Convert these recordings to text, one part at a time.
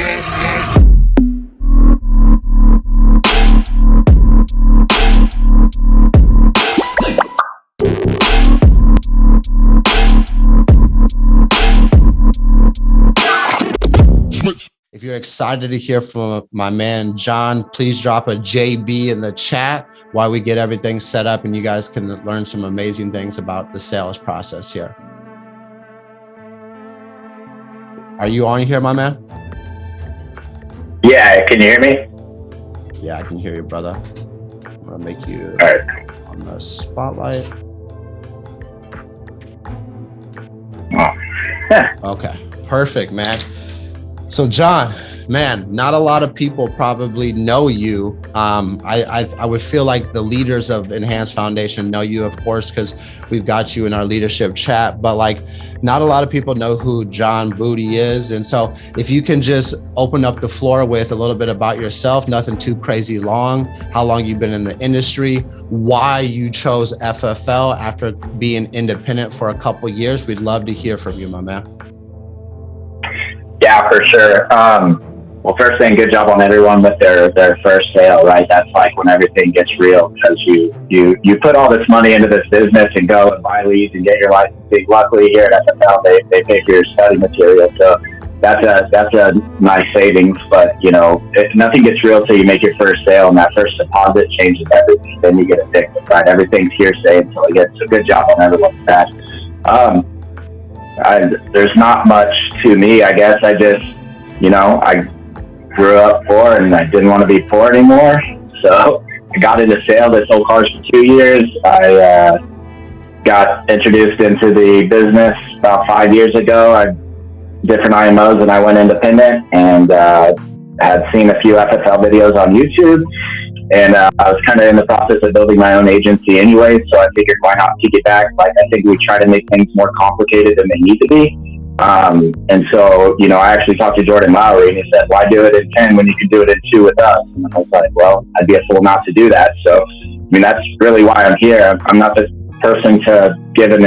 If you're excited to hear from my man, John, please drop a JB in the chat while we get everything set up and you guys can learn some amazing things about the sales process here. Are you on here, my man? Yeah, can you hear me? Yeah, I can hear you, brother. I'm gonna make you on the spotlight. Okay, perfect, man. So John, man, not a lot of people probably know you. I would feel like the leaders of Enhanced Foundation know you, of course, because we've got you in our leadership chat, but like not a lot of people know who John Boutte is. And so if you can just open up the floor with a little bit about yourself, nothing too crazy long, how long you've been in the industry, why you chose FFL after being independent for a couple years. We'd love to hear from you, my man. Yeah, for sure. Well, first thing, good job on everyone with their first sale, right? That's like when everything gets real, because you put all this money into this business and go and buy leads and get your licensing. Luckily here at FFL, they pay for your study material, so that's a nice savings. But you know, nothing gets real till you make your first sale, and that first deposit changes everything. Then you get a ticket, right? Everything's hearsay until it gets. So good job on everyone with that. There's not much to me, I guess. I just, I grew up poor and I didn't want to be poor anymore. So I got into sales. I sold cars for 2 years. I got introduced into the business about 5 years ago. I different IMOs and I went independent and had seen a few FFL videos on YouTube. And I was kind of in the process of building my own agency anyway, so I figured why not piggyback? Like, I think we try to make things more complicated than they need to be. And so, I actually talked to Jordan Lowry and he said, why do it in 10 when you can do it in 2 with us? And I was like, well, I'd be a fool not to do that. So, that's really why I'm here. I'm not the person to give an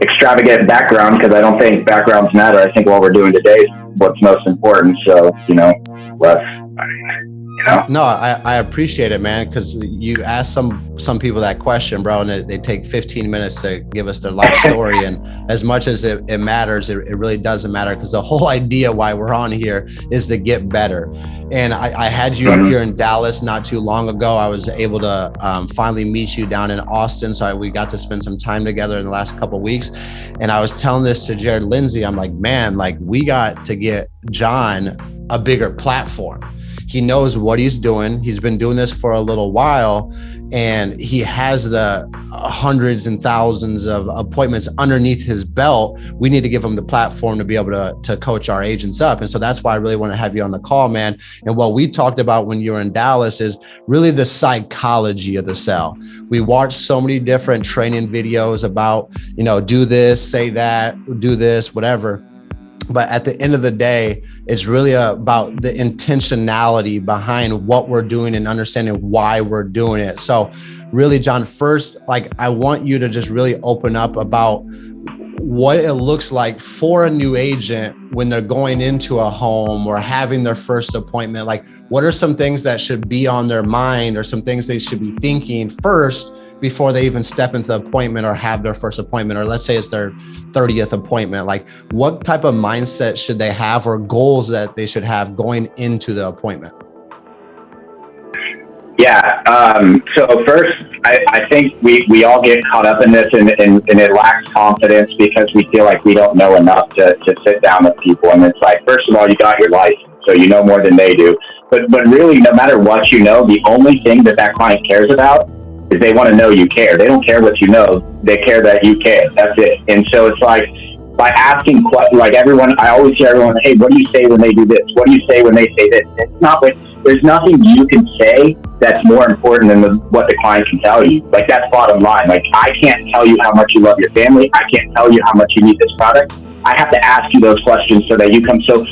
extravagant background, because I don't think backgrounds matter. I think what we're doing today is what's most important. So, No, I appreciate it, man, because you ask some people that question, bro, and they take 15 minutes to give us their life story. And as much as it matters, it really doesn't matter, because the whole idea why we're on here is to get better. And I had you up here in Dallas not too long ago. I was able to finally meet you down in Austin. So we got to spend some time together in the last couple of weeks. And I was telling this to Jared Lindsay. I'm like, man, like we got to get John a bigger platform. He knows what he's doing. He's been doing this for a little while, and he has the hundreds and thousands of appointments underneath his belt. We need to give him the platform to be able to coach our agents up. And so that's why I really want to have you on the call, man. And what we talked about when you were in Dallas is really the psychology of the sell. We watched so many different training videos about, do this, say that, do this, whatever. But at the end of the day, it's really about the intentionality behind what we're doing and understanding why we're doing it. So really, John, first, I want you to just really open up about what it looks like for a new agent when they're going into a home or having their first appointment. Like, what are some things that should be on their mind, or some things they should be thinking first before they even step into the appointment or have their first appointment, or let's say it's their 30th appointment? Like, what type of mindset should they have, or goals that they should have going into the appointment? Yeah. So first, I think we all get caught up in this and it lacks confidence because we feel like we don't know enough to sit down with people. And it's like, first of all, you got your license, so you know more than they do. But really, no matter what you know, the only thing that client cares about is they want to know you care. They don't care what you know. They care that you care. That's it. And so it's like, by asking questions, like everyone, I always hear everyone, hey, what do you say when they do this? What do you say when they say this? It's not like, there's nothing you can say that's more important than what the client can tell you. Like, that's bottom line. Like, I can't tell you how much you love your family. I can't tell you how much you need this product. I have to ask you those questions so that you come. So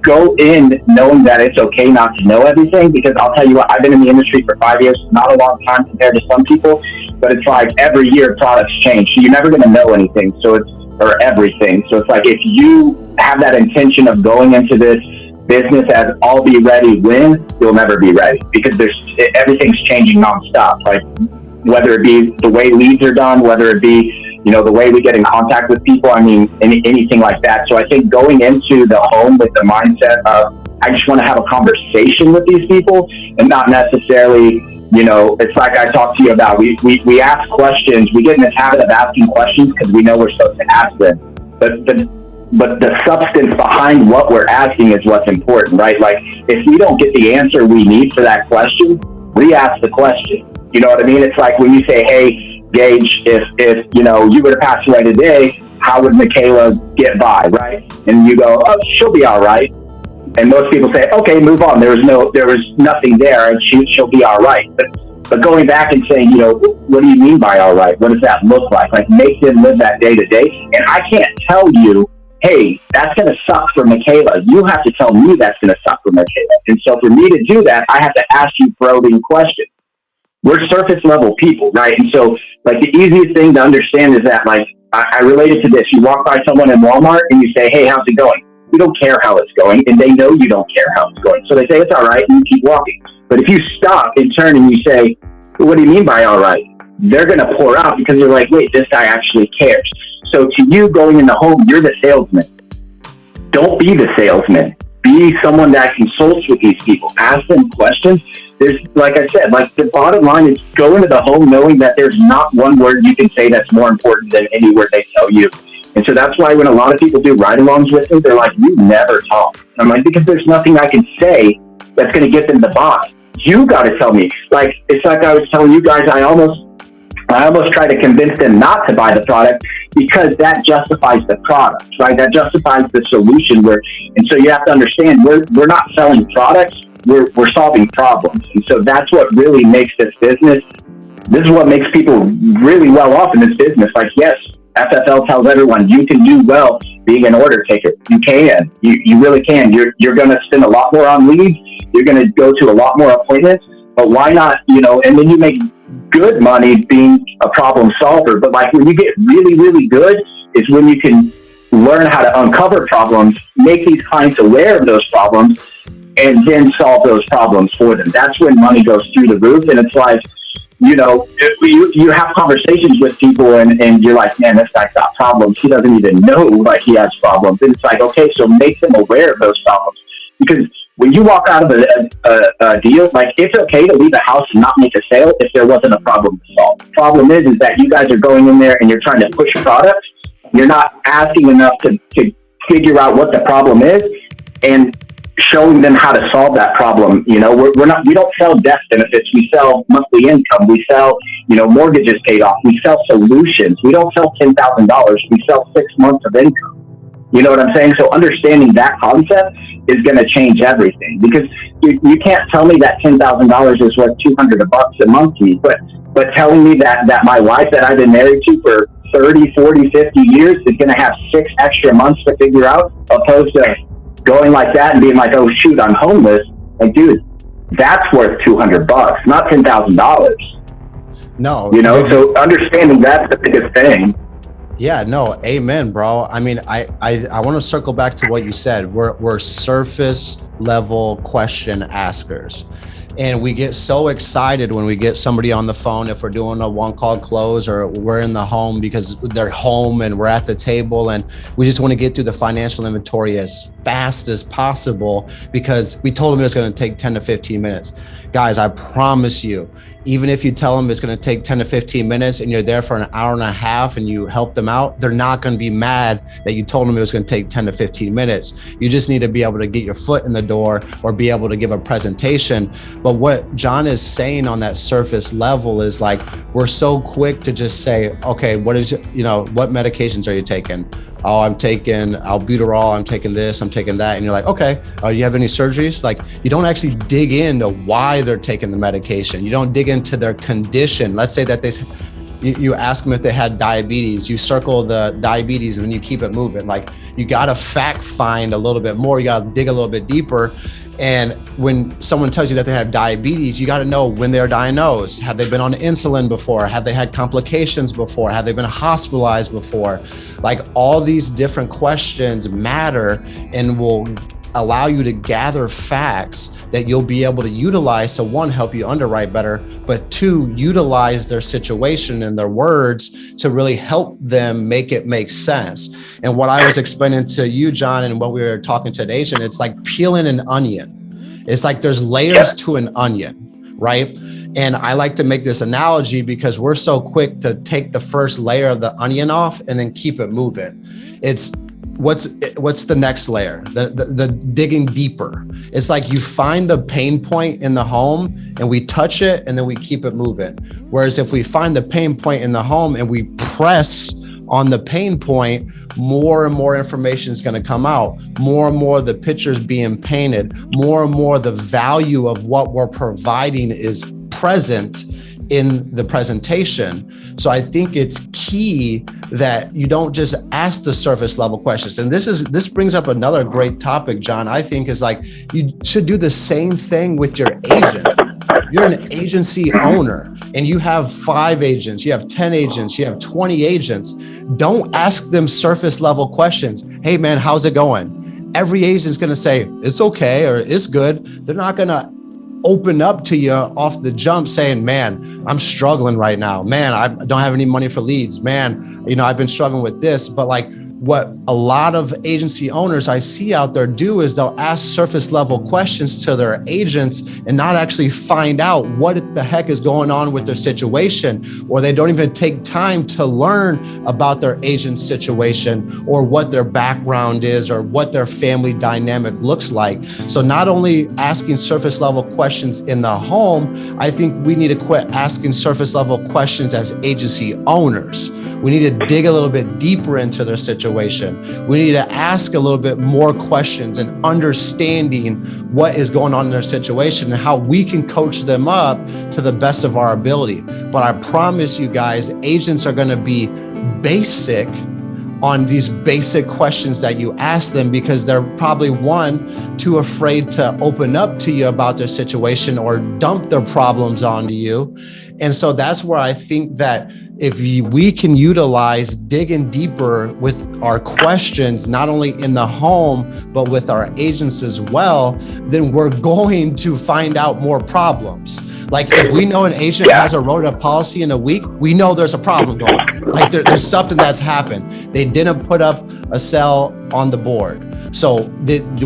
go in knowing that it's okay not to know everything, because I'll tell you what, I've been in the industry for 5 years, not a long time compared to some people, but it's like every year products change. So you're never going to know anything. So or everything. So it's like, if you have that intention of going into this business as I'll be ready when, you'll never be ready, because everything's changing nonstop. Like, whether it be the way leads are done, whether it be, the way we get in contact with people, I mean, anything like that. So I think going into the home with the mindset of, I just want to have a conversation with these people, and not necessarily, it's like I talked to you about. We ask questions. We get in this habit of asking questions because we know we're supposed to ask them. But the substance behind what we're asking is what's important, right? Like, if we don't get the answer we need for that question, re-ask the question. You know what I mean? It's like when you say, hey, Gage, if you were to pass away today, how would Michaela get by, right? And you go, oh, she'll be all right. And most people say, okay, move on. There was nothing there, and she'll be all right. But going back and saying, what do you mean by all right? What does that look like? Like, make them live that day to day. And I can't tell you, hey, that's going to suck for Michaela. You have to tell me that's going to suck for Michaela. And so for me to do that, I have to ask you probing questions. We're surface level people, right? And so, like, the easiest thing to understand is that, like, I relate it to this. You walk by someone in Walmart and you say, hey, how's it going? You don't care how it's going, and they know you don't care how it's going. So they say, it's all right, and you keep walking. But if you stop and turn and you say, what do you mean by all right? They're going to pour out, because they're like, wait, this guy actually cares. So to you going in the home, you're the salesman. Don't be the salesman. Be someone that consults with these people. Ask them questions. There's, like I said, like, the bottom line is go into the home knowing that there's not one word you can say that's more important than any word they tell you. And so that's why when a lot of people do ride-alongs with me, they're like, you never talk. And I'm like, because there's nothing I can say that's going to get them to buy. You got to tell me. Like, it's like I was telling you guys, I almost try to convince them not to buy the product, because that justifies the product, right? That justifies the solution. And so you have to understand, we're not selling products, we're solving problems. And so that's what really makes this business. This is what makes people really well off in this business. Like, yes, FFL tells everyone you can do well being an order taker. You can. You really can. You're going to spend a lot more on leads. You're going to go to a lot more appointments. But why not, and then you make good money being a problem solver. But, like, when you get really, really good is when you can learn how to uncover problems, make these clients aware of those problems, and then solve those problems for them. That's when money goes through the roof. And it's like, you have conversations with people and you're like, man, this guy's got problems. He doesn't even know, like, he has problems. And it's like, okay, so make them aware of those problems. Because when you walk out of a deal, like, it's okay to leave a house and not make a sale if there wasn't a problem to solve. The problem is that you guys are going in there and you're trying to push products. You're not asking enough to figure out what the problem is and showing them how to solve that problem. We don't sell death benefits. We sell monthly income. We sell, mortgages paid off. We sell solutions. We don't sell $10,000. We sell 6 months of income. You know what I'm saying? So understanding that concept is going to change everything, because you can't tell me that $10,000 is worth $200 a month to me, but telling me that my wife that I've been married to for 30, 40, 50 years is going to have 6 extra months to figure out, opposed to going like that and being like, oh shoot, I'm homeless. Like, dude, that's worth $200, not $10,000. No, so understanding that's the biggest thing. Yeah, no, amen, bro. I mean, I want to circle back to what you said. We're surface level question askers. And we get so excited when we get somebody on the phone, if we're doing a one call close or we're in the home, because they're home and we're at the table and we just want to get through the financial inventory as fast as possible because we told them it was going to take 10 to 15 minutes. Guys, I promise you, even if you tell them it's going to take 10 to 15 minutes and you're there for an hour and a half and you help them out, they're not going to be mad that you told them it was going to take 10 to 15 minutes. You just need to be able to get your foot in the door or be able to give a presentation. But what John is saying on that surface level is like, we're so quick to just say, okay, what medications are you taking? Oh, I'm taking albuterol, I'm taking this, I'm taking that. And you're like, okay, you have any surgeries? Like, you don't actually dig into why they're taking the medication. You don't dig into their condition. Let's say that you ask them if they had diabetes, you circle the diabetes and then you keep it moving. Like, you got to fact find a little bit more. You got to dig a little bit deeper. And when someone tells you that they have diabetes, you got to know when they're diagnosed. Have they been on insulin before? Have they had complications before? Have they been hospitalized before? Like, all these different questions matter and will allow you to gather facts that you'll be able to utilize to, one, help you underwrite better, but two, utilize their situation and their words to really help them make it make sense. And what I was explaining to you, John, and what we were talking to an agent, it's like peeling an onion. It's like there's layers to an onion, right? And I like to make this analogy because we're so quick to take the first layer of the onion off and then keep it moving. It's what's the next layer, the digging deeper. It's like you find the pain point in the home and we touch it and then we keep it moving. Whereas if we find the pain point in the home and we press on the pain point, more and more information is going to come out, more and more the pictures being painted, more and more the value of what we're providing is present in the presentation. So I think it's key that you don't just ask the surface level questions. And this brings up another great topic, John, I think, is like, you should do the same thing with your agent. You're an agency owner and you have 5 agents, you have 10 agents, you have 20 agents. Don't ask them surface level questions. Hey man, how's it going? Every agent's going to say it's okay or it's good. They're not going to open up to you off the jump saying, man, I'm struggling right now. Man, I don't have any money for leads. Man, I've been struggling with this. But like, what a lot of agency owners I see out there do is they'll ask surface level questions to their agents and not actually find out what the heck is going on with their situation, or they don't even take time to learn about their agent's situation or what their background is or what their family dynamic looks like. So not only asking surface level questions in the home, I think we need to quit asking surface level questions as agency owners. We need to dig a little bit deeper into their situation. We need to ask a little bit more questions and understanding what is going on in their situation and how we can coach them up to the best of our ability. But I promise you guys, agents are going to be basic on these basic questions that you ask them because they're probably, one, too afraid to open up to you about their situation or dump their problems onto you. And so that's where I think that if we can utilize digging deeper with our questions, not only in the home, but with our agents as well, then we're going to find out more problems. Like if we know an agent hasn't wrote a policy in a week, we know there's a problem going on. Like there's something that's happened. They didn't put up a sale on the board. So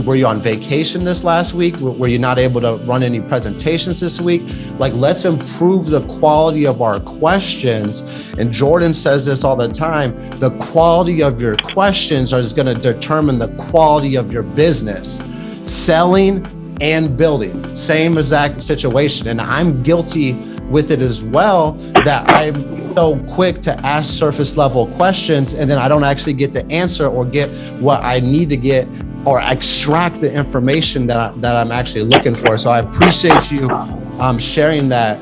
were you on vacation this last week? Were you not able to run any presentations this week? Like, let's improve the quality of our questions. And Jordan says this all the time, the quality of your questions is going to determine the quality of your business. Selling and building, same exact situation. And I'm guilty with it as well, that I'm so quick to ask surface level questions and then I don't actually get the answer or get what I need to get or extract the information that I'm actually looking for. So I appreciate you sharing that,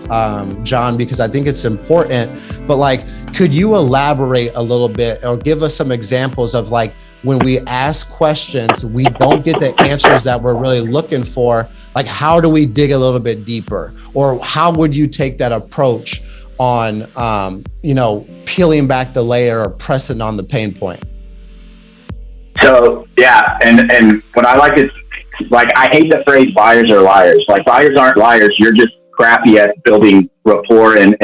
John, because I think it's important. But like, could you elaborate a little bit or give us some examples of like, when we ask questions, we don't get the answers that we're really looking for. Like, how do we dig a little bit deeper? Or how would you take that approach on, peeling back the layer or pressing on the pain point? So, yeah. And what I like is, like, I hate the phrase buyers are liars. Like, buyers aren't liars. You're just crappy at building rapport. And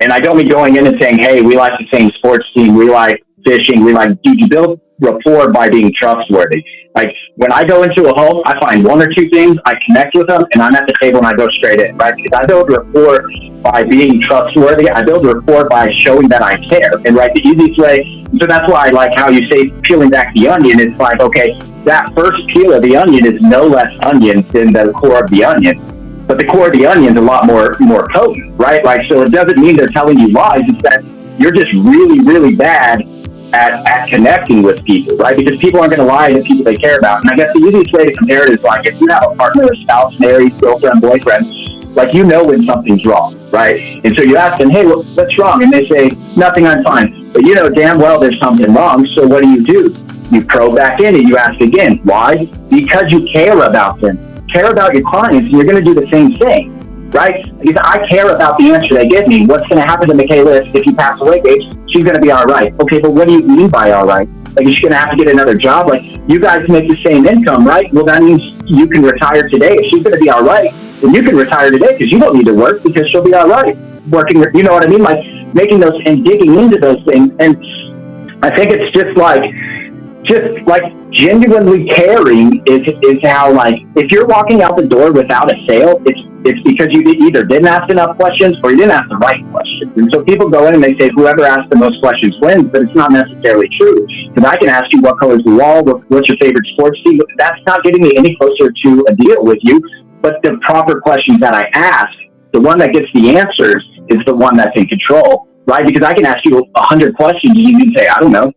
I don't mean going in and saying, hey, we like the same sports team. We like fishing. You build rapport by being trustworthy. Like when I go into a home, I find 1 or 2 things, I connect with them, and I'm at the table and I go straight in, right? Because I build rapport by being trustworthy. I build rapport by showing that I care. And right, the easiest way, so that's why I like how you say peeling back the onion. It's like, okay, that first peel of the onion is no less onion than the core of the onion. But the core of the onion is a lot more potent, right? Like, so it doesn't mean they're telling you lies. It's that you're just really, really bad at connecting with people, right? Because people aren't going to lie to people they care about. And I guess the easiest way to compare it is like if you have a partner, a spouse, married, girlfriend, boyfriend, like when something's wrong, right? And so you ask them, hey, what's wrong? And they say, nothing, I'm fine. But damn well there's something wrong. So what do? You probe back in and you ask again. Why? Because you care about them. care about your clients, and you're going to do the same thing, right? Because I care about the answer they give me. What's going to happen to Michaela if you pass away, Gage? She's going to be all right. Okay, but what do you mean by all right? Like, is she going to have to get another job? Like, you guys make the same income, right? Well, that means you can retire today. If she's going to be all right, then you can retire today because you don't need to work because she'll be all right working. You know what I mean? Like, making those and digging into those things. And I think it's just like genuinely caring is how, like, if you're walking out the door without a sale, it's because you either didn't ask enough questions or you didn't ask the right questions. And so people go in and they say whoever asks the most questions wins, but it's not necessarily true. Because I can ask you what color's the wall, what's your favorite sports team. That's not getting me any closer to a deal with you. But the proper questions that I ask, the one that gets the answers is the one that's in control, right? Because I can ask you 100 questions and you can say, I don't know.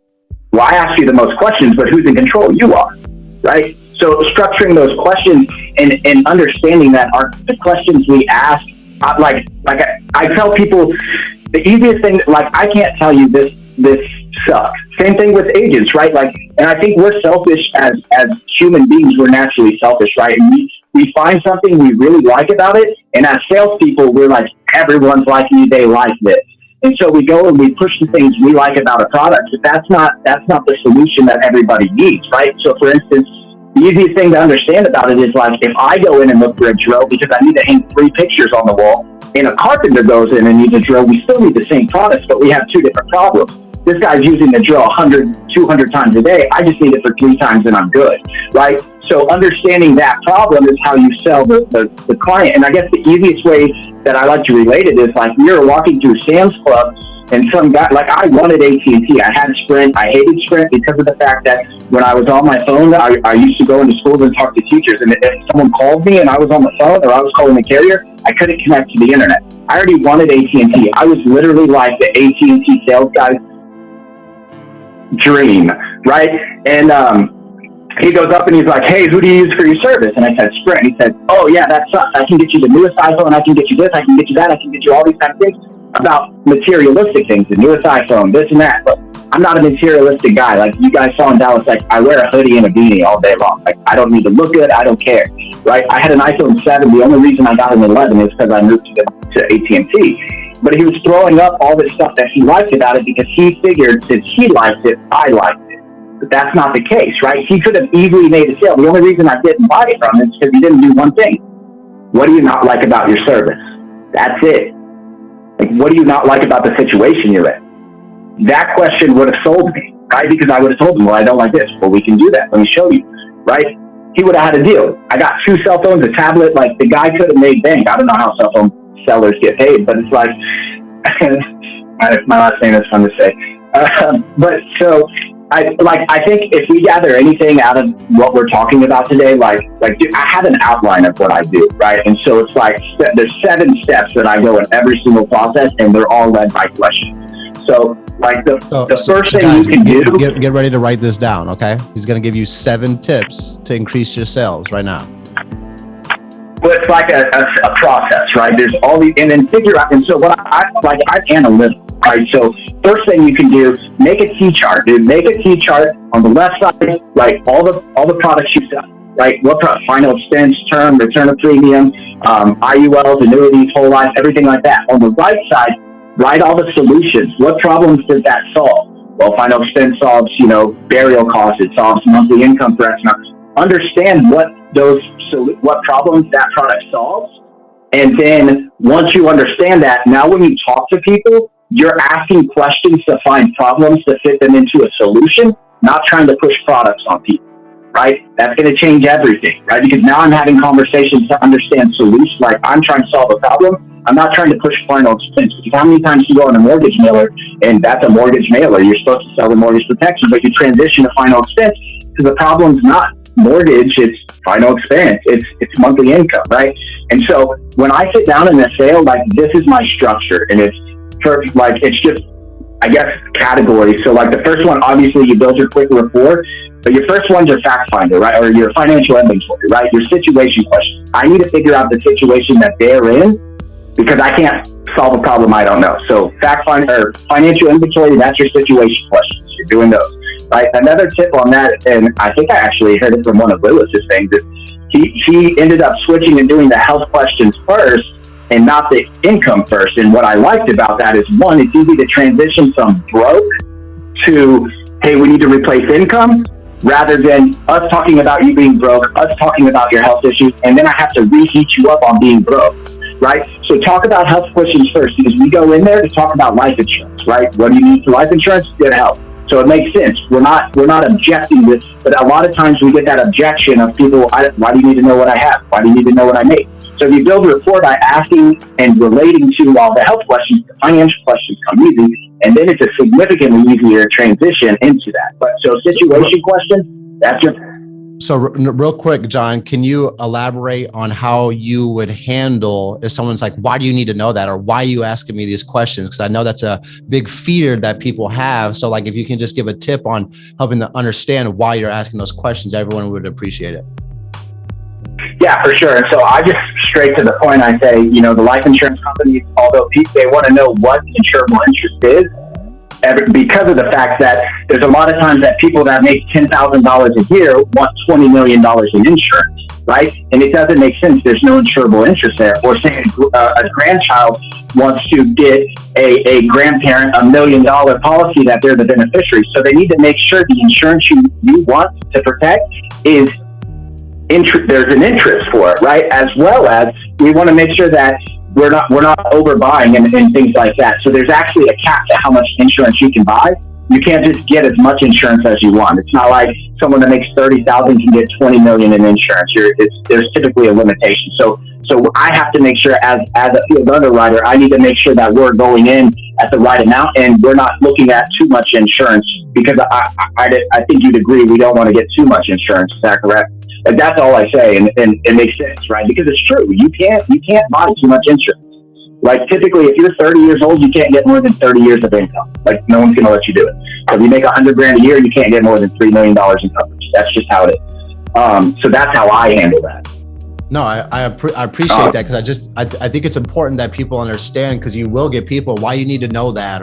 Well, I asked you the most questions, but who's in control? You are, right? So structuring those questions and understanding that the questions we ask, I tell people the easiest thing, like, I can't tell you this sucks. Same thing with agents, right? Like, and I think we're selfish as human beings. We're naturally selfish, right? And we find something we really like about it, and as salespeople, we're like, everyone's like me, they like this. And so we go and we push the things we like about a product, but that's not the solution that everybody needs, right? So for instance, the easiest thing to understand about it is, like, if I go in and look for a drill because I need to hang 3 pictures on the wall, and a carpenter goes in and needs a drill, we still need the same products, but we have 2 different problems. This guy's using the drill 100, 200 times a day. I just need it for 3 times and I'm good, right? So understanding that problem is how you sell the client. And I guess the easiest way that I like to relate it is, like, you're walking through Sam's Club and some guy, like, I wanted AT&T. I had Sprint. I hated Sprint because of the fact that when I was on my phone, I used to go into schools and talk to teachers. And if someone called me and I was on the phone or I was calling the carrier, I couldn't connect to the internet. I already wanted AT&T. I was literally like the AT&T sales guy's dream, right? And he goes up and he's like, hey, who do you use for your service? And I said, Sprint. He said, oh, yeah, that sucks. I can get you the newest iPhone. I can get you this. I can get you that. I can get you all these kind of things about materialistic things, the newest iPhone, this and that. But I'm not a materialistic guy. Like you guys saw in Dallas, like, I wear a hoodie and a beanie all day long. Like, I don't need to look good. I don't care, right? I had an iPhone 7. The only reason I got an 11 is because I moved to AT&T. But he was throwing up all this stuff that he liked about it because he figured since he liked it, I liked it. But that's not the case, right? He could have easily made a sale. The only reason I didn't buy it from him is because he didn't do one thing. What do you not like about your service? That's it. Like, what do you not like about the situation you're in? That question would have sold me, right? Because I would have told him, well, I don't like this. Well, we can do that. Let me show you, right? He would have had a deal. I got 2 cell phones, a tablet. Like, the guy could have made bank. I don't know how cell phone sellers get paid, but it's like, my last name is fun to say. But so I think if we gather anything out of what we're talking about today, like dude, I have an outline of what I do, right? And so it's like there's 7 steps that I go in every single process, and they're all led by questions. So like the first thing guys, you can do. Get ready to write this down, okay? He's going to give you 7 tips to increase your sales right now. Well, it's like a process, right? There's all the, and then figure out, and so what I'm analytical, right? So first thing you can do, make a T-chart, dude. Make a T-chart on the left side, right? All the products you sell, right? What final expense, term, return of premium, IULs, annuities, whole life, everything like that. On the right side, write all the solutions. What problems does that solve? Well, final expense solves, burial costs. It solves monthly income for X amount. Understand what problems that product solves. And then once you understand that, now when you talk to people, you're asking questions to find problems to fit them into a solution, not trying to push products on people, right? That's going to change everything, right? Because now I'm having conversations to understand solutions. Like, I'm trying to solve a problem. I'm not trying to push final expense. Because how many times you go on a mortgage mailer, and that's a mortgage mailer, you're supposed to sell the mortgage protection, but you transition to final expense because the problem's not mortgage, it's final expense, it's monthly income, right? And so when I sit down in a sale, like, this is my structure, and it's perfect. Like, it's just, I guess, categories. So like the first one, obviously you build your quick rapport, but your first one's your fact finder, right? Or your financial inventory, right? Your situation question. I need to figure out the situation that they're in because I can't solve a problem I don't know. So fact finder, or financial inventory, that's your situation questions. You're doing those. right? Another tip on that, and I think I actually heard it from one of Lewis's things, is he ended up switching and doing the health questions first and not the income first. And what I liked about that is, one, it's easy to transition from broke to, hey, we need to replace income, rather than us talking about you being broke, us talking about your health issues, and then I have to reheat you up on being broke, right? So talk about health questions first, because we go in there to talk about life insurance, right? What do you need for life insurance? Good health. So it makes sense. We're not objecting this, but a lot of times we get that objection of people, why do you need to know what I have? Why do you need to know what I make? So if you build a rapport by asking and relating to all the health questions, the financial questions come easy, and then it's a significantly easier transition into that. But so situation questions, that's your. So real quick, John, can you elaborate on how you would handle if someone's like, why do you need to know that? Or why are you asking me these questions? Because I know that's a big fear that people have. So like, if you can just give a tip on helping them understand why you're asking those questions, everyone would appreciate it. Yeah, for sure. And so I just straight to the point, I say, the life insurance companies, although they want to know what insurable interest is, because of the fact that there's a lot of times that people that make $10,000 a year want $20 million in insurance, right? And it doesn't make sense. There's no insurable interest there. Or say a grandchild wants to get a grandparent $1 million policy that they're the beneficiary. So they need to make sure the insurance you want to protect is there's an interest for it, right? As well as we want to make sure that we're not overbuying and things like that. So there's actually a cap to how much insurance you can buy. You can't just get as much insurance as you want. It's not like someone that makes $30,000 can get $20 million in insurance. There's typically a limitation. So I have to make sure as a field underwriter, I need to make sure that we're going in at the right amount and we're not looking at too much insurance, because I think you'd agree we don't want to get too much insurance. Is that correct? Like, that's all I say, and it makes sense, right? Because it's true. You can't buy too much insurance. Like, typically, if you're 30 years old, you can't get more than 30 years of income. Like, no one's going to let you do it. So if you make $100,000 a year, you can't get more than $3 million in coverage. That's just how it is. So that's how I handle that. No, I appreciate that, because I think it's important that people understand, because you will get people, why you need to know that,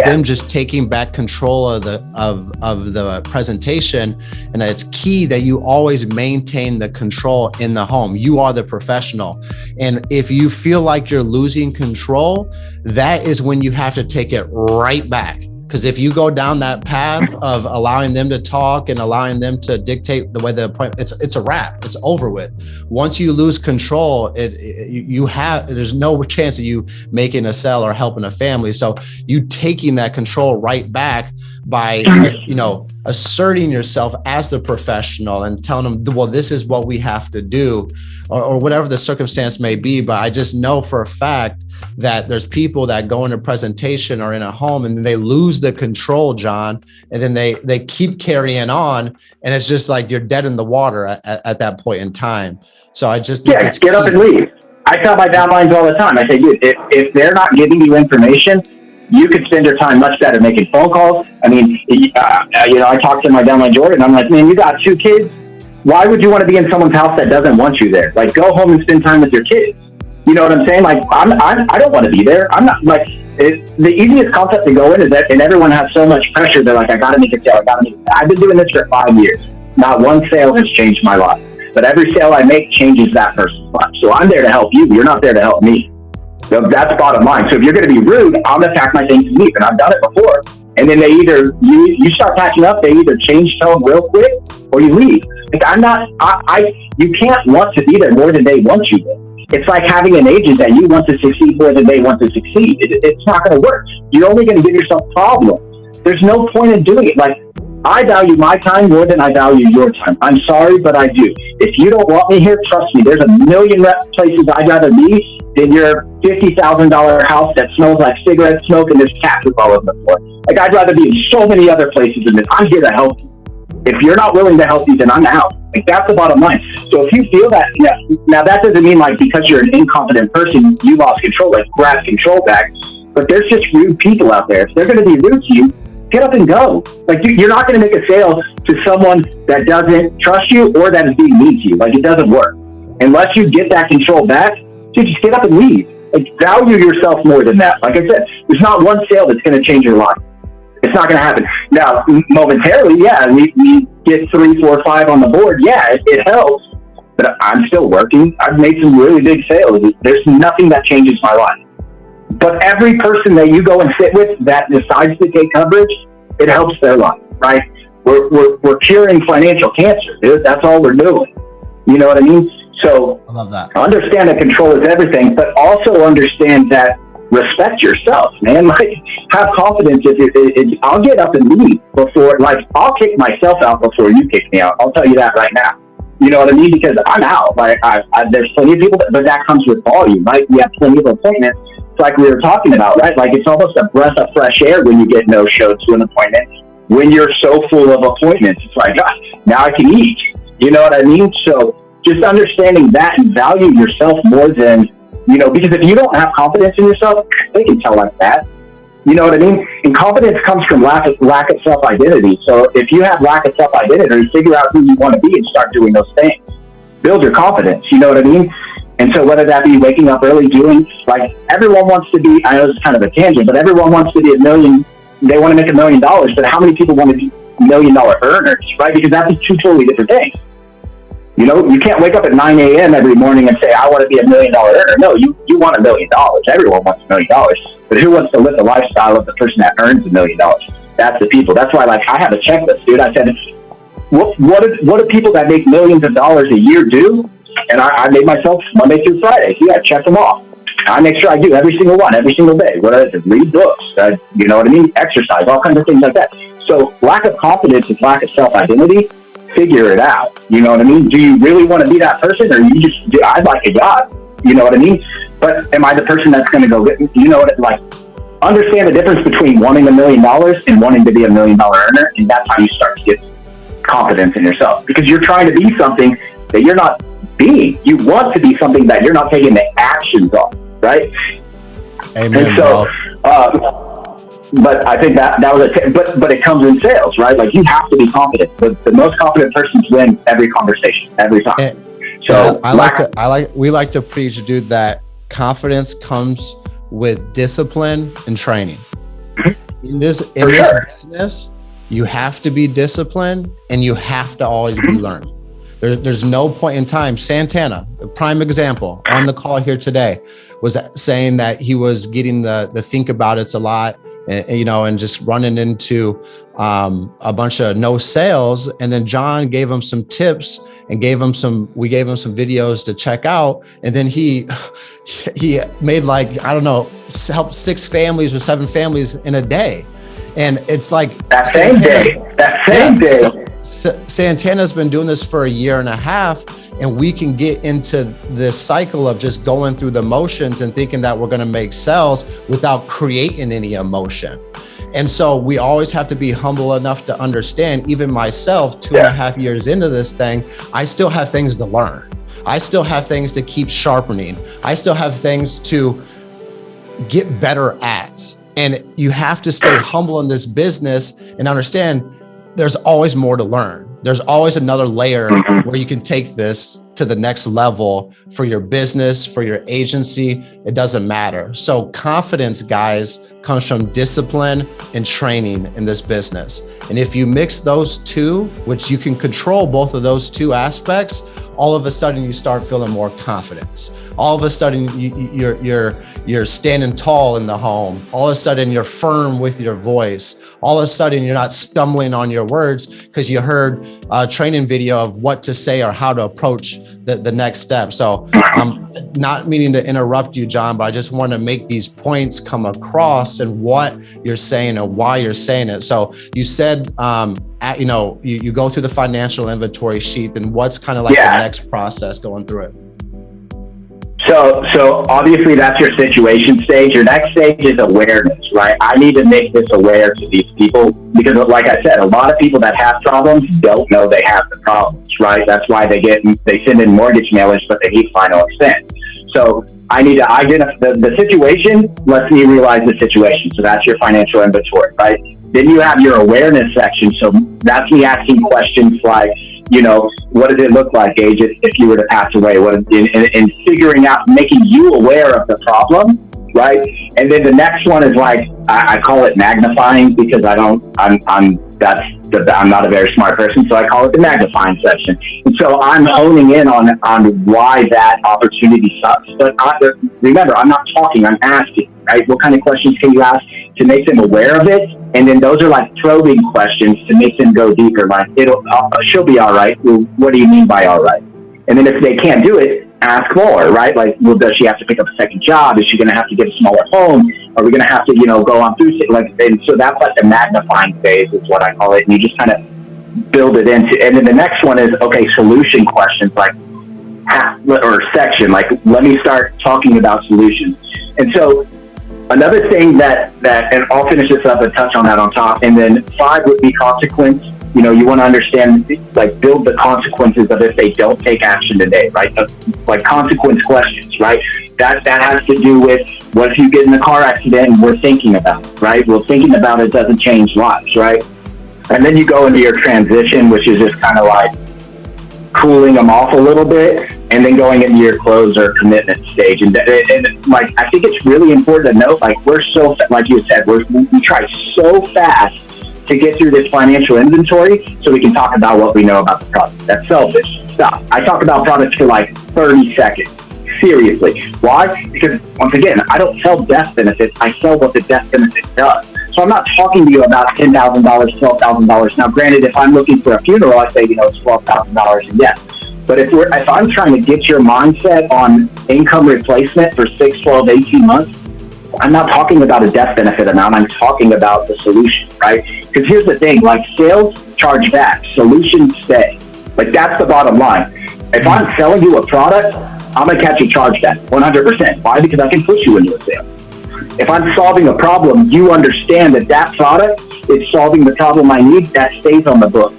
them just taking back control of the presentation. And it's key that you always maintain the control in the home. You are the professional. And if you feel like you're losing control, that is when you have to take it right back. Because if you go down that path of allowing them to talk and allowing them to dictate the way the appointment, it's a wrap. It's over with. Once you lose control, there's no chance of you making a sale or helping a family. So you taking that control right back by, asserting yourself as the professional and telling them, well, this is what we have to do, or whatever the circumstance may be. But I just know for a fact that there's people that go in a presentation or in a home and they lose the control, John, and then they keep carrying on, and it's just like you're dead in the water at that point in time. So I just think get up and leave. I tell my downlines all the time. I say, dude, if they're not giving you information, you could spend your time much better making phone calls. I mean, I talked to my downline Jordan. I'm like, man, you got 2 kids. Why would you want to be in someone's house that doesn't want you there? Like, go home and spend time with your kids. You know what I'm saying? Like, I don't want to be there. I'm not like, the easiest concept to go in is that, and everyone has so much pressure. They're like, I got to make a sale. I've been doing this for 5 years. Not one sale has changed my life, but every sale I make changes that person's life. So I'm there to help you. You're not there to help me. So that's bottom line. So if you're going to be rude, I'm going to pack my things and leave. And I've done it before. And then you start packing up, they either change tone real quick or you leave. Like, you can't want to be there more than they want you there. It's like having an agent that you want to succeed more than they want to succeed. It's not going to work. You're only going to give yourself problems. There's no point in doing it. Like, I value my time more than I value your time. I'm sorry, but I do. If you don't want me here, trust me, there's a million places I'd rather be than your $50,000 house that smells like cigarette smoke and there's cat poop all over the floor. Like, I'd rather be in so many other places than this. I'm here to help you. If you're not willing to help me, then I'm out. Like, that's the bottom line. So if you feel that, now that doesn't mean like because you're an incompetent person, you lost control, like grab control back. But there's just rude people out there. If they're going to be rude to you, get up and go. Like, you're not going to make a sale to someone that doesn't trust you or that is being mean to you. Like, it doesn't work. Unless you get that control back, dude, just get up and leave. Like, value yourself more than that. Like I said, there's not one sale that's going to change your life. It's not going to happen. Now, momentarily, yeah, we get 3, 4, 5 on the board. Yeah, it helps. But I'm still working. I've made some really big sales. There's nothing that changes my life. But every person that you go and sit with that decides to take coverage, it helps their life, right? We're curing financial cancer, dude. That's all we're doing. You know what I mean? So I love that. Understand that control is everything, but also understand that respect yourself, man. Like, have confidence. I'll get up and leave before, like, I'll kick myself out before you kick me out. I'll tell you that right now. You know what I mean? Because I'm out. Like, there's plenty of people, but that comes with volume, right? We have plenty of appointments. It's like we were talking about, right? Like, it's almost a breath of fresh air when you get no-show to an appointment. When you're so full of appointments, it's like, gosh, now I can eat. You know what I mean? So just understanding that and value yourself more than, you know, because if you don't have confidence in yourself, they can tell like that. You know what I mean? And confidence comes from lack of self-identity. So if you have lack of self-identity, figure out who you want to be and start doing those things. Build your confidence, you know what I mean? And so whether that be waking up early, doing, like, everyone wants to be, I know this is kind of a tangent, but everyone wants to be they want to make $1 million, but how many people want to be $1 million earners, right? Because that's two totally different things. You know, you can't wake up at 9 a.m. every morning and say, I want to be $1 million earner. No, you want $1 million. Everyone wants $1 million. But who wants to live the lifestyle of the person that earns $1 million? That's the people. That's why, like, I have a checklist, dude. I said, what do people that make millions of dollars a year do? And I made myself Monday through Friday. Yeah, check them off. I make sure I do every single one, every single day. What is it? Read books. You know what I mean? Exercise, all kinds of things like that. So lack of confidence is lack of self-identity. Figure it out. You know what I mean? Do you really want to be that person, or you just, I'd like a job. You know what I mean? But am I the person that's going to go get, you know what, like, understand the difference between wanting $1 million and wanting to be $1 million earner. And that's how you start to get confidence in yourself, because you're trying to be something that you're not being. You want to be something that you're not taking the actions on. Right. Amen. And so, but I think that was but it comes in sales, right? Like, you have to be confident. The most confident persons win every conversation, every time. We like to preach, dude, that confidence comes with discipline and training. Mm-hmm. In this business, you have to be disciplined and you have to always be learning. There's no point in time. Santana, a prime example, on the call here today, was saying that he was getting the think about it's a lot, and just running into a bunch of no sales. And then John gave him some tips and we gave him some videos to check out. And then he made, like, I don't know, helped 6 families or 7 families in a day. And it's like that same day. Santana's been doing this for 1.5 years, and we can get into this cycle of just going through the motions and thinking that we're going to make sales without creating any emotion. And so we always have to be humble enough to understand, even myself, 2.5 years into this thing, I still have things to learn. I still have things to keep sharpening. I still have things to get better at. And you have to stay humble in this business and understand there's always more to learn. There's always another layer where you can take this to the next level for your business, for your agency. It doesn't matter. So confidence, guys, comes from discipline and training in this business. And if you mix those two, which you can control both of those two aspects, all of a sudden you start feeling more confidence. All of a sudden you're standing tall in the home. All of a sudden you're firm with your voice. All of a sudden you're not stumbling on your words because you heard a training video of what to say or how to approach the next step. So I'm not meaning to interrupt you, John, but I just want to make these points come across and what you're saying and why you're saying it. So you said, you go through the financial inventory sheet, then what's kind of like the next process going through it? So obviously that's your situation stage. Your next stage is awareness, right? I need to make this aware to these people because, like I said, a lot of people that have problems don't know they have the problems, right? That's why they send in mortgage mailers, but they need final extent. So I need to identify the situation. Lets me realize the situation. So that's your financial inventory, right? Then you have your awareness section. So that's me asking questions like, what does it look like, Gage, if you were to pass away? And figuring out, making you aware of the problem, right? And then the next one is like, I call it magnifying, because I'm not a very smart person, so I call it the magnifying section. And so I'm honing in on why that opportunity sucks. But remember, I'm not talking, I'm asking, right? What kind of questions can you ask to make them aware of it? And then those are like probing questions to make them go deeper. Like, she'll be all right. Well, what do you mean by all right? And then if they can't do it, ask more, right? Like, well, does she have to pick up a second job? Is she going to have to get a smaller home? Are we going to have to, go on through like? And so that's like the magnifying phase is what I call it. And you just kind of build it into. And then the next one is, okay, solution questions, like or section. Like, let me start talking about solutions. And so another thing that and I'll finish this up and touch on that on top. And then 5 would be consequence. You want to understand, like, build the consequences of if they don't take action today, right? Like consequence questions, right? That has to do with, what if you get in a car accident and we're thinking about it, right? Well, thinking about it doesn't change lives, right? And then you go into your transition, which is just kind of like cooling them off a little bit, and then going into your close or commitment stage. And like, I think it's really important to note, like, we're so, like you said, we try so fast to get through this financial inventory so we can talk about what we know about the product. That's selfish. Stop. I talk about products for like 30 seconds. Seriously. Why? Because, once again, I don't sell death benefits. I sell what the death benefit does. So I'm not talking to you about $10,000, $12,000. Now, granted, if I'm looking for a funeral, I say, it's $12,000, and yes. But if I'm trying to get your mindset on income replacement for 6, 12, 18 months, I'm not talking about a death benefit amount. I'm talking about the solution, right? Because here's the thing, like, sales charge back, solutions stay. Like, that's the bottom line. If I'm selling you a product, I'm going to catch a charge back 100%. Why? Because I can push you into a sale. If I'm solving a problem, you understand that product is solving the problem I need, that stays on the book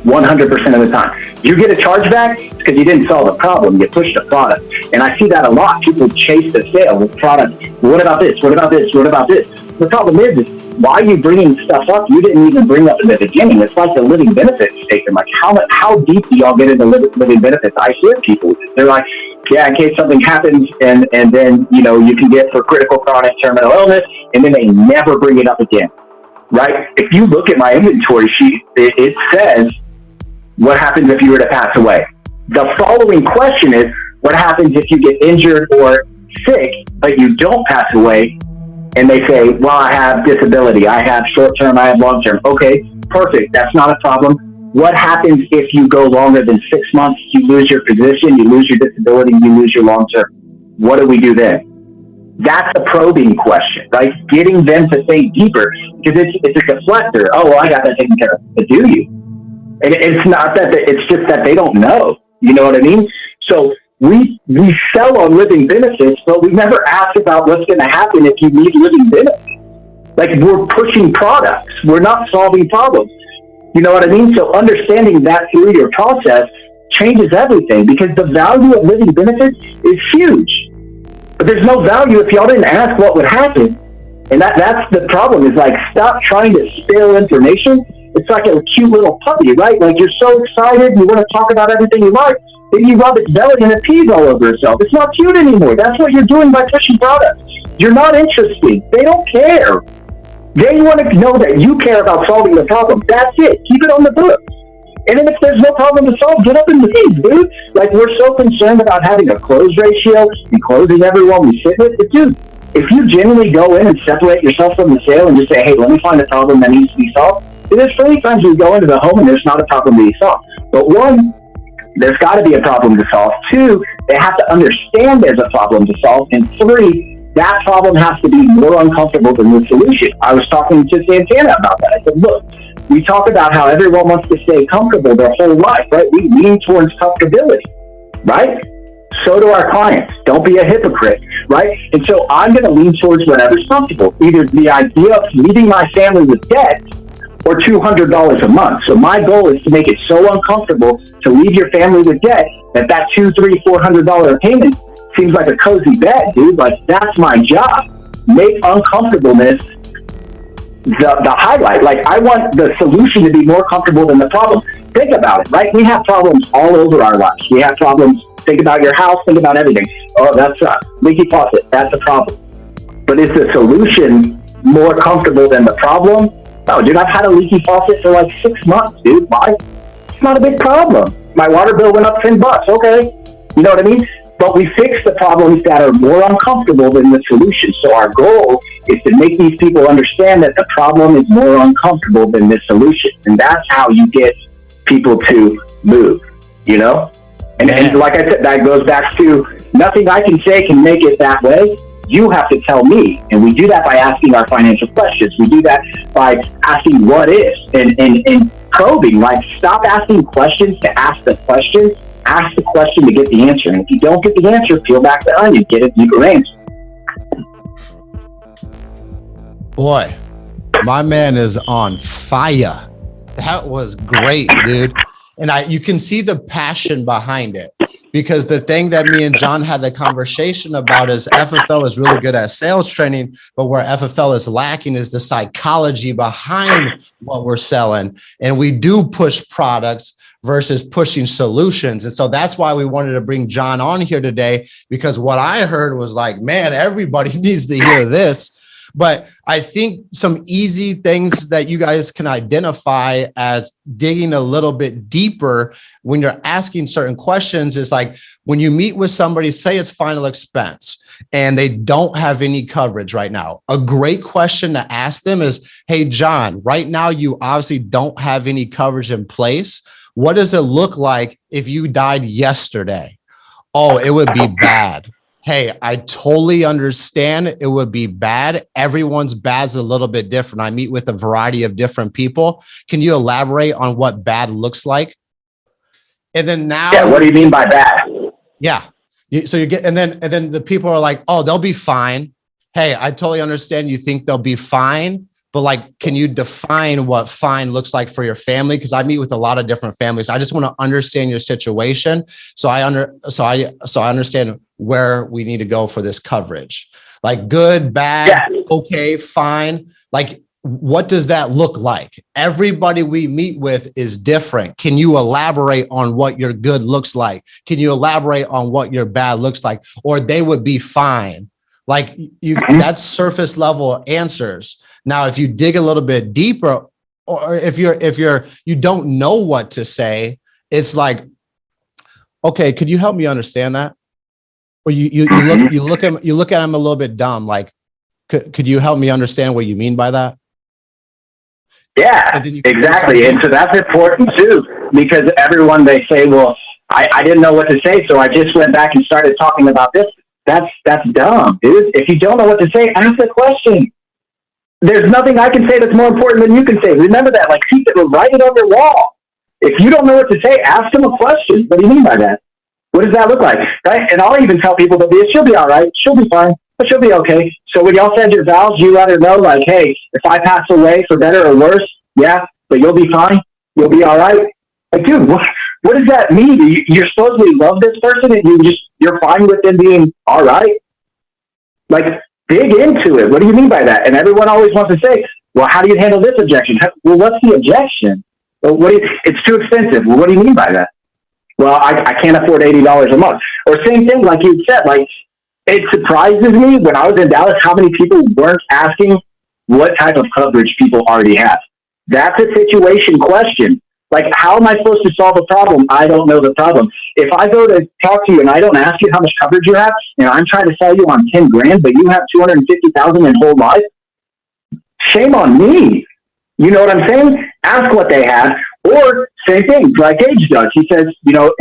100% of the time. You get a chargeback because you didn't solve the problem, you pushed a product. And I see that a lot. People chase the sale with product. What about this? What about this? What about this? The problem is why are you bringing stuff up you didn't even bring up in the beginning? It's like the living benefits statement. Like, how deep do y'all get into living benefits? I hear people, they're like, yeah, in case something happens, and then, you can get for critical chronic terminal illness, and then they never bring it up again, right? If you look at my inventory sheet, it says, what happens if you were to pass away? The following question is, what happens if you get injured or sick, but you don't pass away? And they say, well, I have disability, I have short-term, I have long-term. Okay, perfect, that's not a problem. What happens if you go longer than 6 months, you lose your position, you lose your disability, you lose your long-term? What do we do then? That's a probing question, right? Getting them to think deeper, because it's a deflector. Oh, well, I got that taken care of. But do you? And it's not that, it's just that they don't know. You know what I mean? So we sell on living benefits, but we never ask about what's going to happen if you need living benefits. Like, we're pushing products. We're not solving problems. You know what I mean? So understanding that through your process changes everything, because the value of living benefits is huge. But there's no value if y'all didn't ask what would happen. And that's the problem, is like, stop trying to spill information. It's like a cute little puppy, right? Like, you're so excited, you want to talk about everything you like, then you rub its belly and it pees all over itself. It's not cute anymore. That's what you're doing by pushing products. You're not interesting. They don't care. They want to know that you care about solving the problem. That's it. Keep it on the book. And then if there's no problem to solve, get up and leave, dude. Like, we're so concerned about having a close ratio and closing everyone we sit with. But dude, if you genuinely go in and separate yourself from the sale and just say, hey, let me find a problem that needs to be solved, there's plenty times we go into the home and there's not a problem to be solved. But 1, there's got to be a problem to solve. 2, they have to understand there's a problem to solve. And 3, that problem has to be more uncomfortable than the solution. I was talking to Santana about that. I said, look, we talk about how everyone wants to stay comfortable their whole life, right? We lean towards comfortability, right? So do our clients. Don't be a hypocrite, right? And so I'm going to lean towards whatever's comfortable. Either the idea of leaving my family with debt or $200 a month. So my goal is to make it so uncomfortable to leave your family with debt that $200, $300, $400 payment seems like a cozy bed, dude. Like, that's my job. Make uncomfortableness the highlight. Like, I want the solution to be more comfortable than the problem. Think about it, right? We have problems all over our lives. We have problems. Think about your house. Think about everything. Oh, that sucks. Leaky faucet. That's a problem. But is the solution more comfortable than the problem? No, dude, I've had a leaky faucet for like 6 months, dude. Why? It's not a big problem. My water bill went up $10. Okay. You know what I mean? But we fix the problems that are more uncomfortable than the solution. So our goal is to make these people understand that the problem is more uncomfortable than the solution. And that's how you get people to move, you know? And like I said, that goes back to nothing I can say can make it that way. You have to tell me. And we do that by asking our financial questions. We do that by asking what ifs and probing. Like, stop asking questions to ask the question. Ask the question to get the answer. And if you don't get the answer, peel back the onion, get a deeper answer. Boy, my man is on fire. That was great, dude. And you can see the passion behind it, because the thing that me and John had the conversation about is FFL is really good at sales training, but where FFL is lacking is the psychology behind what we're selling. And we do push products versus pushing solutions. And so that's why we wanted to bring John on here today, because what I heard was like, man, everybody needs to hear this. But I think some easy things that you guys can identify as digging a little bit deeper when you're asking certain questions is like, when you meet with somebody, say it's final expense, and they don't have any coverage right now, a great question to ask them is, hey, John, right now you obviously don't have any coverage in place. What does it look like if you died yesterday? Oh, it would be bad. Hey, I totally understand it would be bad. Everyone's bad is a little bit different. I meet with a variety of different people. Can you elaborate on what bad looks like? And then now, yeah, what do you mean by bad? Yeah. So you get, and then the people are like, oh, they'll be fine. Hey, I totally understand you think they'll be fine, but like, can you define what fine looks like for your family? Because I meet with a lot of different families. I just want to understand your situation. So I understand where we need to go for this coverage. Like good, bad, okay, fine. Like, what does that look like? Everybody we meet with is different. Can you elaborate on what your good looks like? Can you elaborate on what your bad looks like? Or they would be fine. Like that's surface level answers. Now, if you dig a little bit deeper, or if you don't know what to say, it's like, okay, could you help me understand that? Or you look at him a little bit dumb. Like, could you help me understand what you mean by that? Yeah, exactly. And so that's important too, because everyone, they say, well, I didn't know what to say, so I just went back and started talking about this. That's dumb, dude. If you don't know what to say, ask the question. There's nothing I can say that's more important than you can say. Remember that. Like, keep it, write it on your wall. If you don't know what to say, ask them a question. What do you mean by that? What does that look like? Right? And I'll even tell people that she'll be all right. She'll be fine. But she'll be okay. So when y'all send your vows, you let her know, like, hey, if I pass away for better or worse, yeah, but you'll be fine. You'll be all right. Like, dude, what does that mean? You're supposedly love this person and you're fine with them being all right? Like, dig into it. What do you mean by that? And everyone always wants to say, well, how do you handle this objection? Well, what's the objection? Well, it's too expensive. Well, what do you mean by that? Well, I can't afford $80 a month. Or same thing, like you said, like, it surprises me when I was in Dallas how many people weren't asking what type of coverage people already have. That's a situation question. Like, how am I supposed to solve a problem? I don't know the problem. If I go to talk to you and I don't ask you how much coverage you have, and I'm trying to sell you on 10 grand, but you have 250,000 in whole life, shame on me. You know what I'm saying? Ask what they have. Or same thing, like Gage does. He says,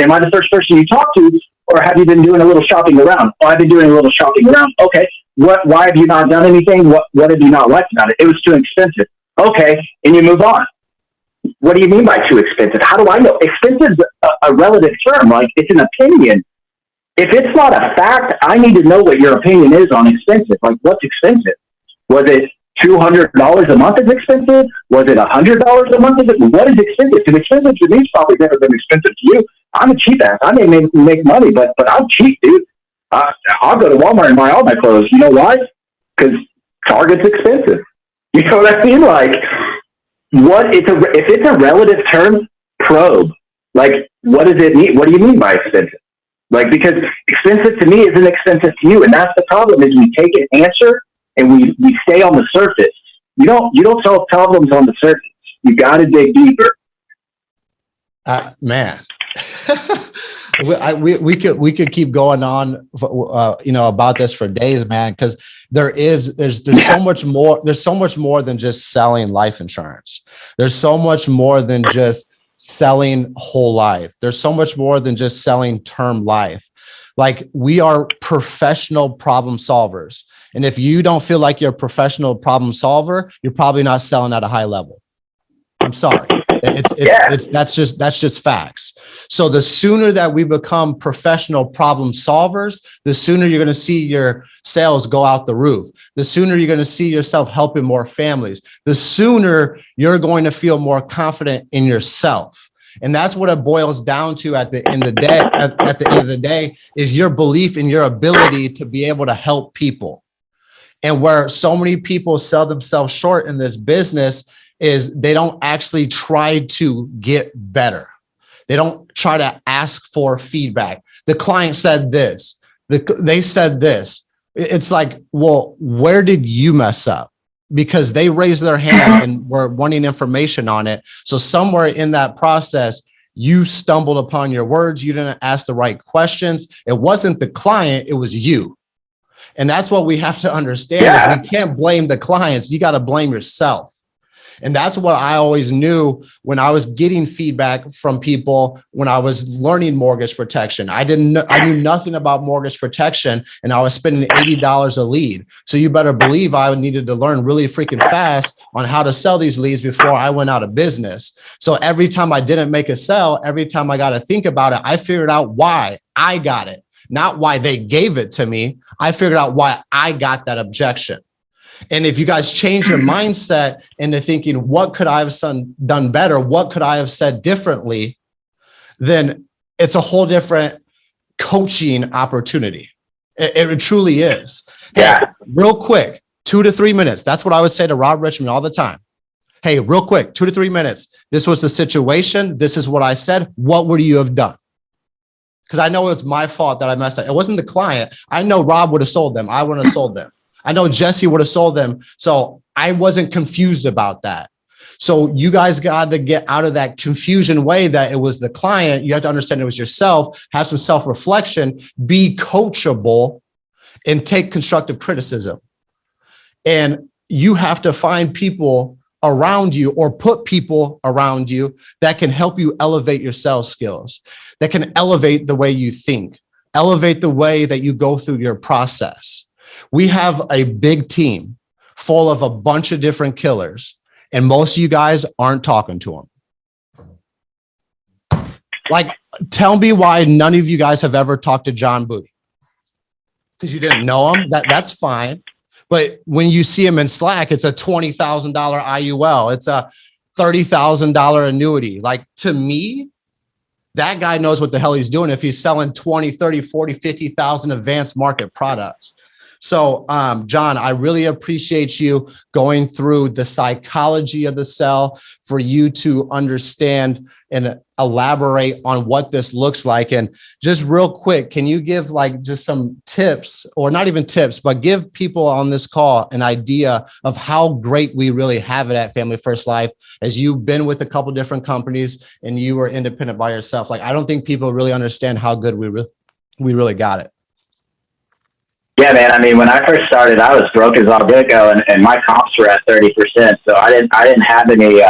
am I the first person you talk to, or have you been doing a little shopping around? Oh, I've been doing a little shopping around. Okay. Why have you not done anything? What have you not liked about it? It was too expensive. Okay. And you move on. What do you mean by too expensive? How do I know? Expensive is a relative term. Like, it's an opinion. If it's not a fact, I need to know what your opinion is on expensive. Like, what's expensive? Was it $200 a month is expensive? Was it $100 a month? What is expensive? Because expensive to me is probably never been expensive to you. I'm a cheap ass. I may make money, but I'm cheap, dude. I'll go to Walmart and buy all my clothes. You know why? Because Target's expensive. You know what I mean? Like, if it's a relative term, probe. Like, what does it mean? What do you mean by expensive? Like, because expensive to me isn't expensive to you, and that's the problem. Is we take an answer and we stay on the surface. You don't solve problems on the surface. You got to dig deeper. Man, we could keep going on, about this for days, man, because there's so much more. There's so much more than just selling life insurance. There's so much more than just selling whole life. There's so much more than just selling term life. Like, we are professional problem solvers. And if you don't feel like you're a professional problem solver, you're probably not selling at a high level. I'm sorry. That's just facts. So the sooner that we become professional problem solvers, the sooner you're going to see your sales go out the roof. The sooner you're going to see yourself helping more families. The sooner you're going to feel more confident in yourself. And that's what it boils down to at the end of the day. At the end of the day, is your belief in your ability to be able to help people. And where so many people sell themselves short in this business is they don't actually try to get better. They don't try to ask for feedback. The client said this, they said this. It's like, well, where did you mess up? Because they raised their hand and were wanting information on it. So somewhere in that process, you stumbled upon your words. You didn't ask the right questions. It wasn't the client, it was you. And that's what we have to understand. Is we can't blame the clients. You got to blame yourself. And that's what I always knew when I was getting feedback from people when I was learning mortgage protection. I knew nothing about mortgage protection, and I was spending $80 a lead. So you better believe I needed to learn really freaking fast on how to sell these leads before I went out of business. So every time I didn't make a sell, every time I got to think about it, I figured out why I got it, not why they gave it to me. I figured out why I got that objection. And if you guys change your mindset into thinking, what could I have done better? What could I have said differently? Then it's a whole different coaching opportunity. It truly is. Yeah. Hey, real quick, 2 to 3 minutes. That's what I would say to Rob Richmond all the time. Hey, real quick, 2 to 3 minutes. This was the situation. This is what I said. What would you have done? Because I know it was my fault that I messed up. It wasn't the client. I know Rob would have sold them. I wouldn't have sold them. I know Jesse would have sold them. So I wasn't confused about that. So you guys got to get out of that confusion way that it was the client. You have to understand it was yourself, have some self-reflection, be coachable, and take constructive criticism. And you have to find people around you or put people around you that can help you elevate your sales skills, that can elevate the way you think, elevate the way that you go through your process. We have a big team full of a bunch of different killers, and most of you guys aren't talking to them. Like, tell me why none of you guys have ever talked to John Boutte. Because you didn't know him. That's fine. But when you see him in Slack, it's a $20,000 IUL. It's a $30,000 annuity. Like, to me, that guy knows what the hell he's doing if he's selling 20, 30, 40, 50,000 advanced market products. So, John, I really appreciate you going through the psychology of the sell for you to understand and elaborate on what this looks like. And just real quick, can you give like just some tips, or not even tips, but give people on this call an idea of how great we really have it at Family First Life, as you've been with a couple different companies and you were independent by yourself. Like, I don't think people really understand how good we really got it. Yeah, man. I mean, when I first started, I was broke as all get go, and my comps were at 30%. So I didn't have any.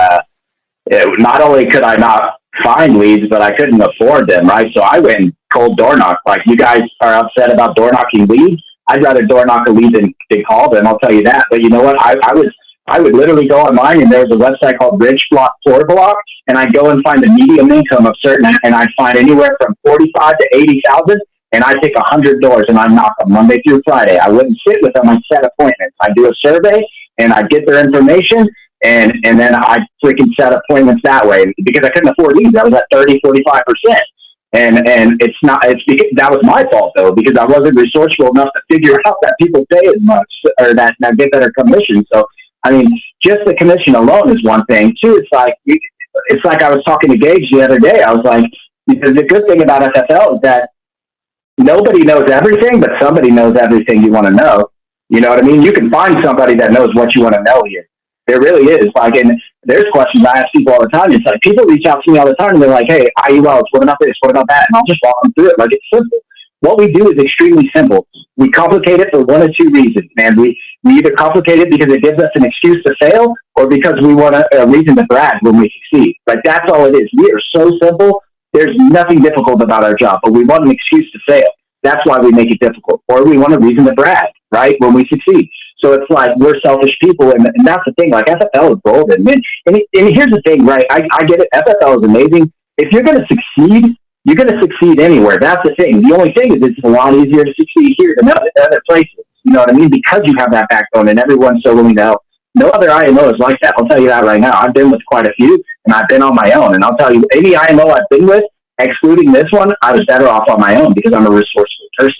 Not only could I not find leads, but I couldn't afford them. Right. So I went and cold door knock. Like, you guys are upset about door knocking leads. I'd rather door knock a lead than call them. I'll tell you that. But you know what? I would literally go online, and there was a website called Rich Block Floor Block, and I'd go and find the medium income of certain, and I'd find anywhere from 45 to 80,000. And I pick 100 doors and I knock them Monday through Friday. I wouldn't sit with them. I set appointments. I do a survey and I get their information, and then I freaking set appointments that way, because I couldn't afford leads. I was at 30, 45%. And it's because that was my fault though, because I wasn't resourceful enough to figure out that people pay as much, or that get better commission. So, I mean, just the commission alone is one thing. Two, it's like I was talking to Gage the other day. I was like, because the good thing about FFL is that nobody knows everything, but somebody knows everything you want to know. You know what I mean? You can find somebody that knows what you want to know here. There really is. Like, and there's questions I ask people all the time. It's like people reach out to me all the time and they're like, hey, IULs, what about this? What about that? And I'll just walk them through it. Like, it's simple. What we do is extremely simple. We complicate it for one of two reasons, man. We either complicate it because it gives us an excuse to fail, or because we want a reason to brag when we succeed. Like, that's all it is. We are so simple. There's nothing difficult about our job, but we want an excuse to fail. That's why we make it difficult. Or we want a reason to brag, right, when we succeed. So it's like we're selfish people, and that's the thing. Like, FFL is golden, man. And here's the thing, right? I get it. FFL is amazing. If you're going to succeed, you're going to succeed anywhere. That's the thing. The only thing is it's a lot easier to succeed here than other places. You know what I mean? Because you have that backbone and everyone's so willing to help. No other IMO is like that. I'll tell you that right now. I've been with quite a few, and I've been on my own. And I'll tell you, any IMO I've been with, excluding this one, I was better off on my own because I'm a resourceful person.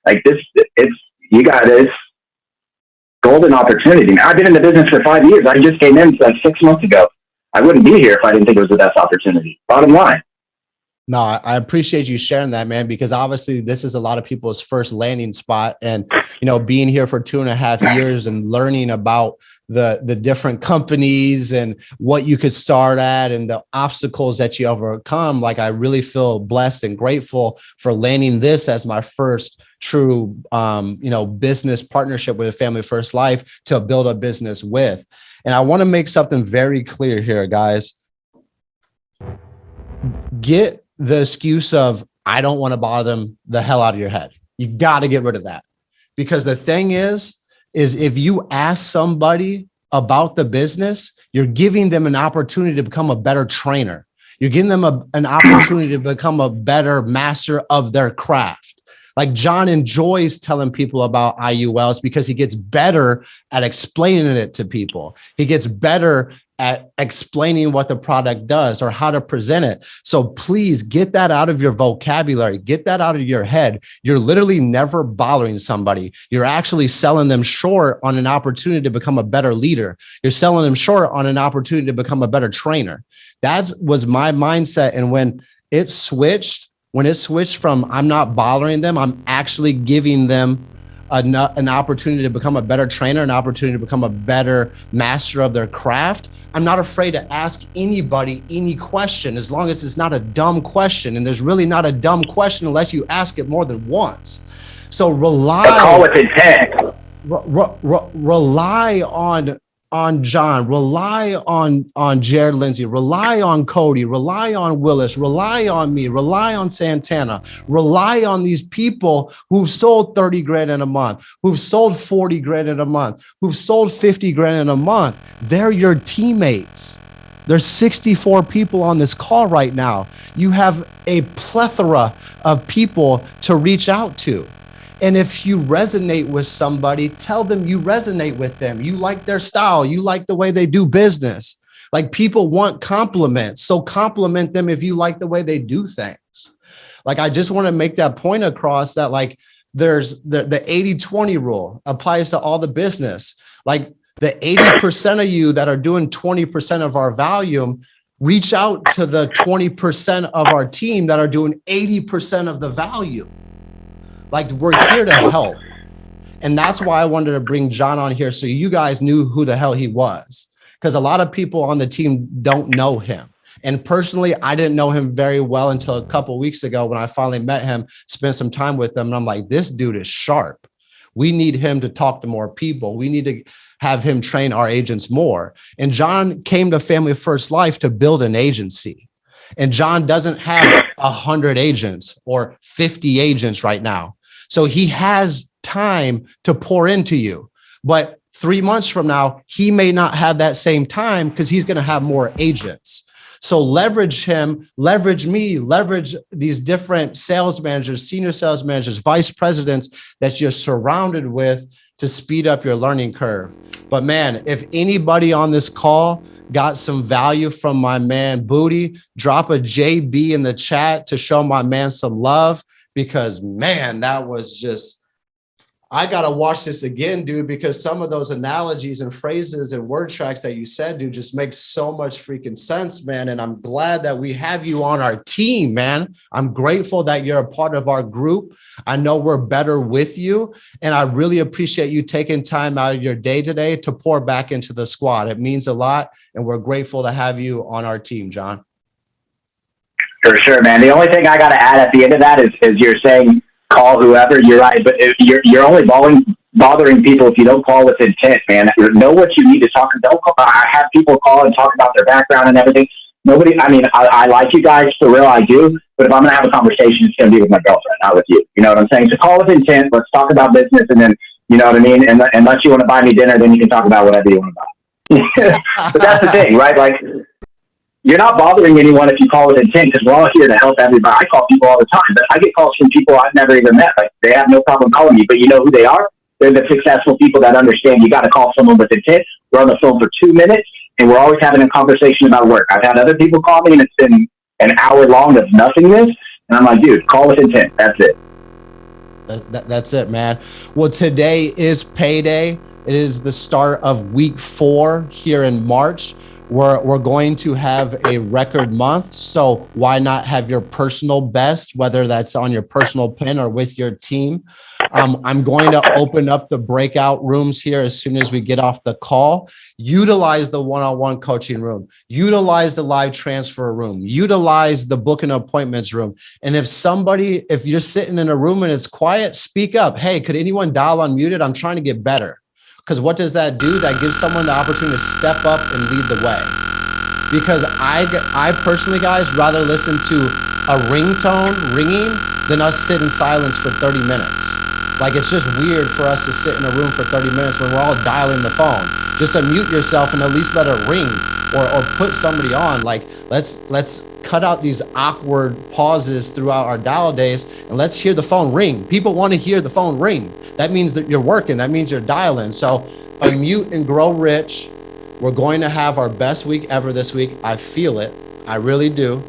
Like this, you got this golden opportunity. Now, I've been in the business for 5 years. I just came in like 6 months ago. I wouldn't be here if I didn't think it was the best opportunity. Bottom line. No, I appreciate you sharing that, man, because obviously this is a lot of people's first landing spot. And, being here for 2.5 years and learning about the different companies and what you could start at and the obstacles that you overcome. Like, I really feel blessed and grateful for landing this as my first true, business partnership with a Family First Life to build a business with. And I want to make something very clear here, guys. Get the excuse of, I don't want to bother them, the hell out of your head. You got to get rid of that. Because the thing is if you ask somebody about the business, you're giving them an opportunity to become a better trainer. You're giving them an opportunity to become a better master of their craft. Like, John enjoys telling people about IULs because he gets better at explaining it to people. He gets better at explaining what the product does or how to present it. So please get that out of your vocabulary, get that out of your head. You're literally never bothering somebody. You're actually selling them short on an opportunity to become a better leader. You're selling them short on an opportunity to become a better trainer. That was my mindset. And when it switched from I'm not bothering them, I'm actually giving them an opportunity to become a better trainer, an opportunity to become a better master of their craft. I'm not afraid to ask anybody any question, as long as it's not a dumb question. And there's really not a dumb question unless you ask it more than once. So call with intent. Rely on John, rely on Jared Lindsay, rely on Cody, rely on Willis, rely on me, rely on Santana, rely on these people who've sold 30 grand in a month, who've sold 40 grand in a month, who've sold 50 grand in a month. They're your teammates. There's 64 people on this call right now. You have a plethora of people to reach out to. And if you resonate with somebody, tell them you resonate with them. You like their style. You like the way they do business. Like, people want compliments. So compliment them if you like the way they do things. Like, I just want to make that point across that, like, there's the 80-20 rule applies to all the business. Like, the 80% of you that are doing 20% of our volume, reach out to the 20% of our team that are doing 80% of the value. Like, we're here to help. And that's why I wanted to bring John on here, so you guys knew who the hell he was. Because a lot of people on the team don't know him. And personally, I didn't know him very well until a couple of weeks ago when I finally met him, spent some time with him. And I'm like, this dude is sharp. We need him to talk to more people. We need to have him train our agents more. And John came to Family First Life to build an agency. And John doesn't have 100 agents or 50 agents right now. So he has time to pour into you. But 3 months from now, he may not have that same time because he's going to have more agents. So leverage him, leverage me, leverage these different sales managers, senior sales managers, vice presidents that you're surrounded with to speed up your learning curve. But man, if anybody on this call got some value from my man Boutte, drop a JB in the chat to show my man some love. Because man, that was just, I got to watch this again, dude, because some of those analogies and phrases and word tracks that you said, dude, just makes so much freaking sense, man. And I'm glad that we have you on our team, man. I'm grateful that you're a part of our group. I know we're better with you. And I really appreciate you taking time out of your day today to pour back into the squad. It means a lot. And we're grateful to have you on our team, John. For sure, man. The only thing I got to add at the end of that is you're saying, call whoever. You're right, but if you're only bothering people if you don't call with intent, man. Know what you need to talk. Don't call. I have people call and talk about their background and everything. Nobody. I mean, I like you guys for real. I do. But if I'm gonna have a conversation, it's gonna be with my girlfriend, not with you. You know what I'm saying? So call with intent. Let's talk about business, and then you know what I mean. And unless you want to buy me dinner, then you can talk about whatever you want to buy. But that's the thing, right? Like, you're not bothering anyone if you call with intent, because we're all here to help everybody. I call people all the time, but I get calls from people I've never even met. Like, they have no problem calling me, but you know who they are? They're the successful people that understand you got to call someone with intent. We're on the phone for 2 minutes, and we're always having a conversation about work. I've had other people call me, and it's been an hour long of nothingness, and I'm like, dude, call with intent. That's it. That's it, man. Well, today is payday. It is the start of week 4 here in March. We're going to have a record month. So why not have your personal best, whether that's on your personal pin or with your team? I'm going to open up the breakout rooms here as soon as we get off the call. Utilize the one-on-one coaching room. Utilize the live transfer room. Utilize the booking appointments room. And if you're sitting in a room and it's quiet, speak up. Hey, could anyone dial unmuted? I'm trying to get better. Because what does that do? That gives someone the opportunity to step up and lead the way. Because I personally, guys, rather listen to a ringtone ringing than us sit in silence for 30 minutes. Like, it's just weird for us to sit in a room for 30 minutes when we're all dialing the phone. Just unmute yourself and at least let it ring, or put somebody on. Like, let's cut out these awkward pauses throughout our dial days, and let's hear the phone ring. People want to hear the phone ring. That means that you're working. That means you're dialing. So unmute and grow rich. We're going to have our best week ever this week. I feel it. I really do.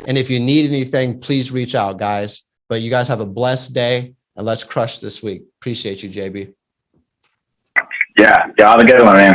And if you need anything, please reach out, guys. But you guys have a blessed day, and let's crush this week. Appreciate you, JB. Yeah, have a good one, man.